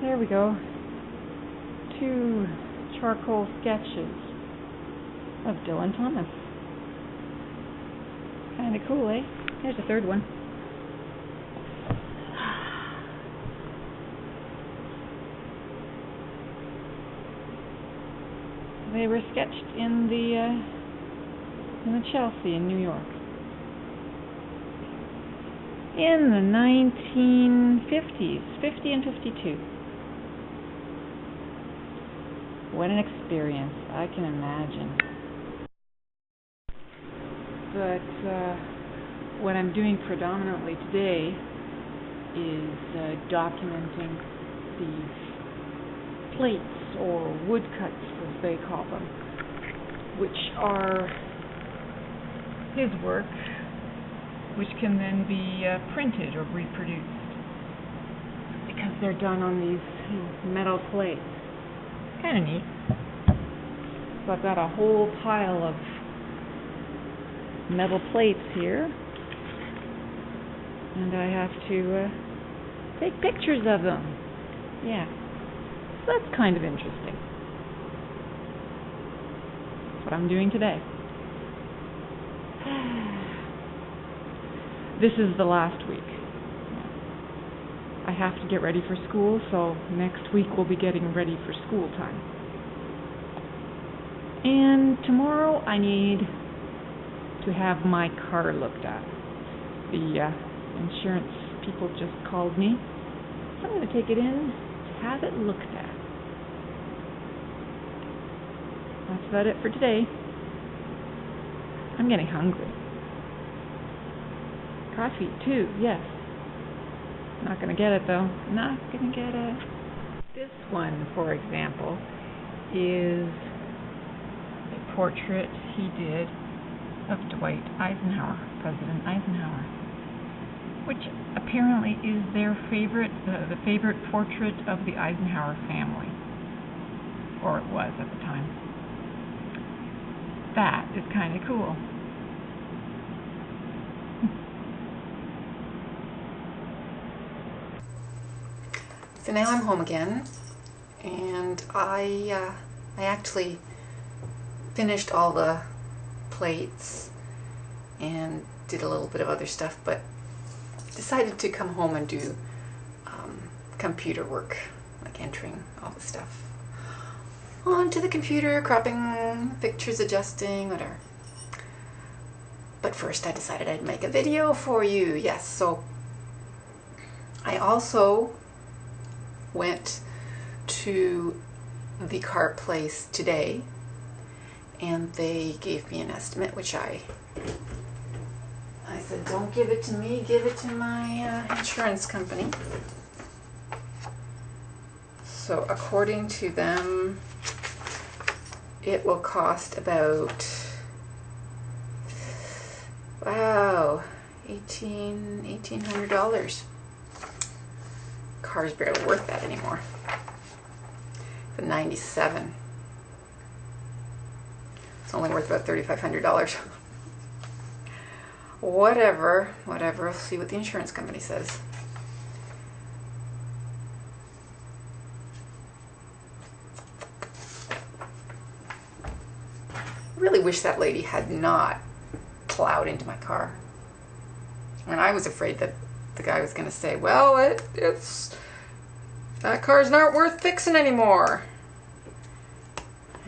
There we go. 2 charcoal sketches of Dylan Thomas. Kind of cool, eh? Here's a third one. They were sketched in the Chelsea in New York in the 1950s, 50 and 52. What an experience, I can imagine. But what I'm doing predominantly today is documenting these plates or woodcuts, as they call them, which are his work, which can then be printed or reproduced because they're done on these metal plates. Kind of neat. So I've got a whole pile of metal plates here, and I have to take pictures of them. Yeah, so that's kind of interesting. That's what I'm doing today. This is the last week. I have to get ready for school, so next week we'll be getting ready for school time. And tomorrow I need to have my car looked at. The insurance people just called me, so I'm going to take it in to have it looked at. That's about it for today. I'm getting hungry. Coffee too, yes. Not going to get it though. Not going to get it. This one, for example, is a portrait he did of Dwight Eisenhower, President Eisenhower, which apparently is their favorite, the favorite portrait of the Eisenhower family, or it was at the time. That is kind of cool. So now I'm home again, and I actually finished all the plates and did a little bit of other stuff, but decided to come home and do computer work, like entering all the stuff onto the computer, cropping pictures, adjusting, whatever. But first I decided I'd make a video for you. Yes, so I also went to the car place today, and they gave me an estimate, which I said, don't give it to me, give it to my insurance company. So according to them, it will cost about, wow, $1,800. Car's barely worth that anymore. The 97. It's only worth about $3,500. Whatever. I'll see what the insurance company says. I really wish that lady had not plowed into my car. And I was afraid that the guy was going to say, well, that car's not worth fixing anymore.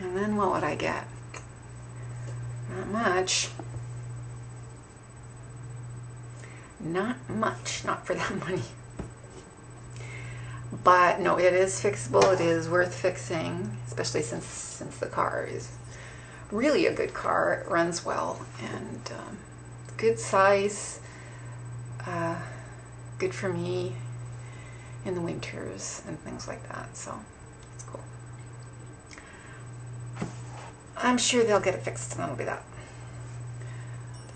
And then what would I get? Not much. Not much, not for that money. But no, it is fixable. It is worth fixing, especially since the car is really a good car. It runs well and good size. Good for me in the winters and things like that, so it's cool. I'm sure they'll get it fixed and that'll be that.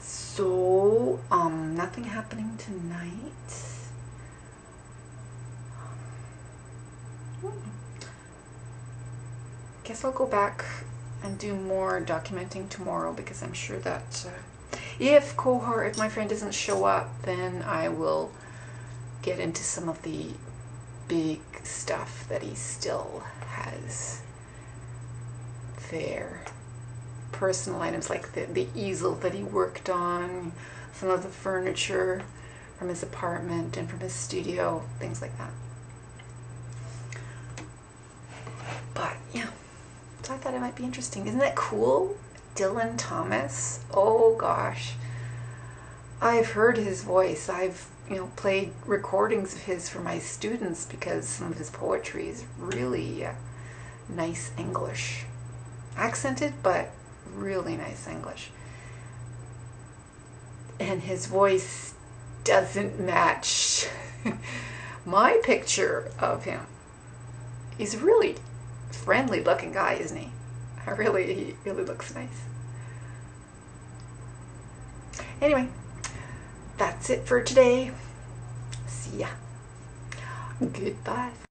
So, nothing happening tonight. Guess I'll go back and do more documenting tomorrow, because I'm sure that if my friend doesn't show up, then I will get into some of the big stuff that he still has there. Personal items like the easel that he worked on, some of the furniture from his apartment and from his studio, things like that. But yeah, so I thought it might be interesting. Isn't that cool? Dylan Thomas. Oh gosh. I've heard his voice. I've played recordings of his for my students because some of his poetry is really nice English. Accented, but really nice English. And his voice doesn't match my picture of him. He's a really friendly looking guy, isn't he? He really looks nice. Anyway, that's it for today. See ya. Goodbye.